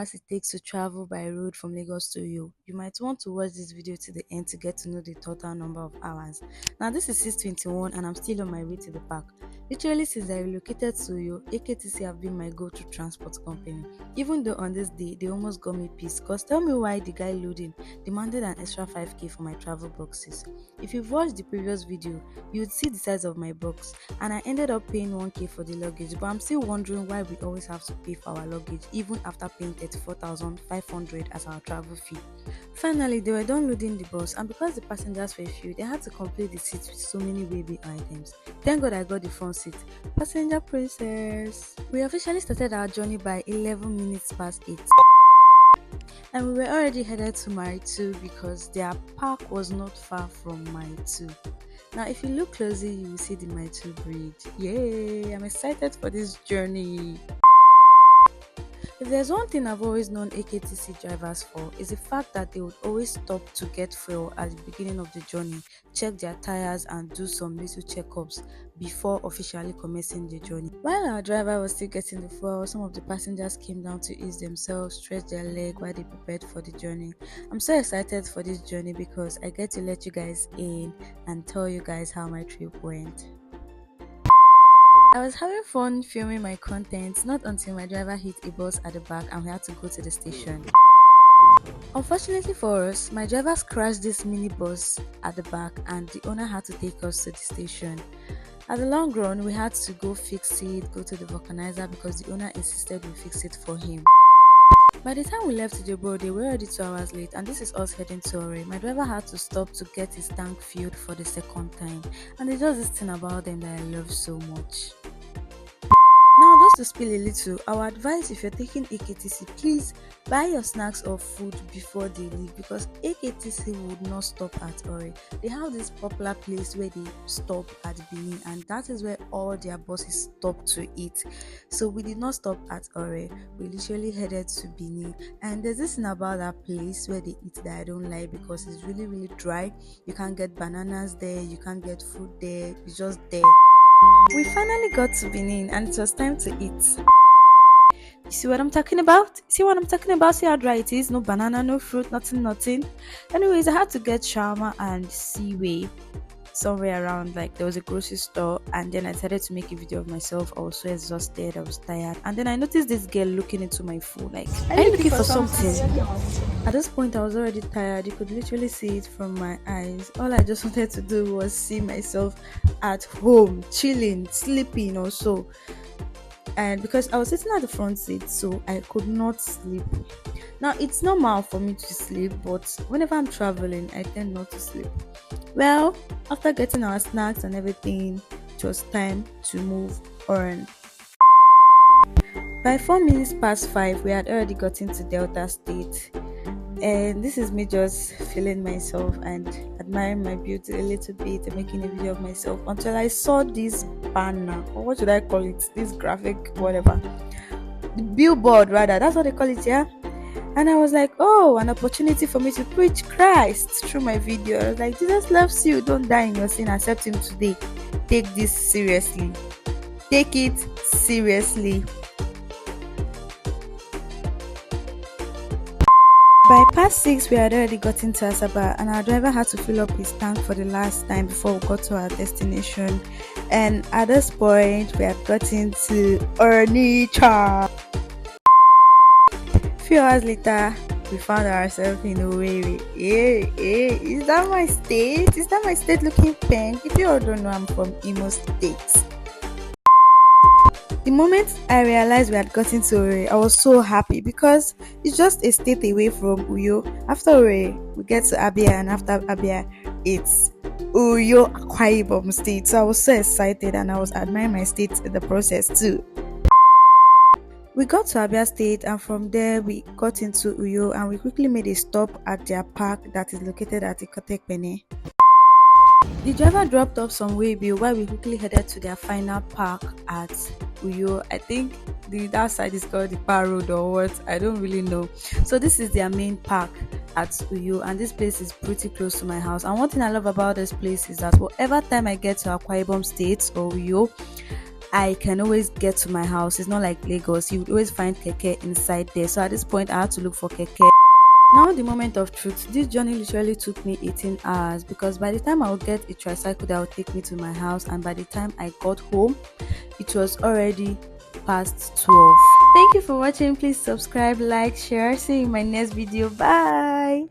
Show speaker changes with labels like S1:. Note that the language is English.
S1: hours it takes to travel by road from Lagos to Uyo. You might want to watch this video to the end to get to know the total number of hours. Now this is 6:21 and I'm still on my way to the park. Literally since I relocated to Uyo, AKTC have been my go-to transport company. Even though on this day they almost got me pissed, cause tell me why the guy loading demanded an extra 5k for my travel boxes. If you've watched the previous video, you would see the size of my box, and I ended up paying 1k for the luggage, but I'm still wondering why we always have to pay for our luggage even after paying 34,500 as our travel fee. Finally, they were done loading the bus, and because the passengers were few, they had to complete the seats with so many baby items. Thank God I got the front seat. Passenger princess! We officially started our journey by 11 minutes past 8. And we were already headed to Mile 2 because their park was not far from Mile 2. Now if you look closely, you will see the Mile 2 bridge. Yay! I'm excited for this journey. If there's one thing I've always known AKTC drivers for, is the fact that they would always stop to get fuel at the beginning of the journey, check their tires and do some little checkups before officially commencing the journey. While our driver was still getting the fuel, some of the passengers came down to ease themselves, stretch their leg while they prepared for the journey. I'm so excited for this journey because I get to let you guys in and tell you guys how my trip went. I was having fun filming my content, not until my driver hit a bus at the back and we had to go to the station. Unfortunately for us, my driver crashed this minibus at the back and the owner had to take us to the station. At the long run, we had to go fix it, go to the vulcanizer because the owner insisted we fix it for him. By the time we left Ijebo, they were already 2 hours late, and this is us heading to Ore. My driver had to stop to get his tank filled for the second time, and there's just this thing about them that I love so much. Now, just to spill a little, our advice if you're taking AKTC, please buy your snacks or food before they leave because AKTC would not stop at Ore. They have this popular place where they stop at Benin, and that is where all their buses stop to eat. So we did not stop at Ore. We literally headed to Benin, and there's this thing about that place where they eat that I don't like because it's really, really dry. You can't get bananas there, you can't get food there, it's just there. We finally got to Benin and it was time to eat. You see what I'm talking about? See how dry it is? No banana, no fruit, nothing. Anyways, I had to get shawarma and seaway somewhere around, like there was a grocery store, and then I decided to make a video of myself. I was so exhausted, I was tired, and then I noticed this girl looking into my phone like, are you looking for something? At this point I was already tired. You could literally see it from my eyes. All I just wanted to do was see myself at home, chilling, sleeping or so. And because I was sitting at the front seat, so I could not sleep. Now it's normal for me to sleep, but whenever I'm traveling I tend not to sleep. Well, after getting our snacks and everything, it was time to move on. By 4 minutes past 5, we had already gotten to Delta State, and this is me just feeling myself and admiring my beauty a little bit and making a video of myself until I saw this banner, or what should I call it, this graphic, whatever, the billboard rather, that's what they call it, yeah. And I was like, oh, an opportunity for me to preach Christ through my video. I was like, Jesus loves you, don't die in your sin, accept him today. Take this seriously, take it seriously. By past 6, we had already gotten to Asaba, and our driver had to fill up his tank for the last time before we got to our destination. And at this point, we had gotten to Onitsha. A few hours later, we found ourselves in Owerri. Is that my state? Is that my state looking pink? If you all don't know, I'm from Imo State. The moment I realized we had gotten to Owerri, I was so happy because it's just a state away from Uyo. After Owerri, we get to Abia, and after Abia, it's Uyo Akwa Ibom state. So I was so excited and I was admiring my state in the process too. We got to Abia State, and from there we got into Uyo, and we quickly made a stop at their park that is located at Ikotekpene. The driver dropped off some way bill while we quickly headed to their final park at Uyo. I think that side is called the Par Road or what, I don't really know. So this is their main park at Uyo, and this place is pretty close to my house. And one thing I love about this place is that whatever time I get to Akwa Ibom State or Uyo, I can always get to my house. It's not like Lagos. You would always find keke inside there. So at this point, I had to look for keke. Now the moment of truth, this journey literally took me 18 hours because by the time I would get a tricycle that would take me to my house, and by the time I got home, it was already past 12. Thank you for watching. Please subscribe, like, share. See you in my next video. Bye.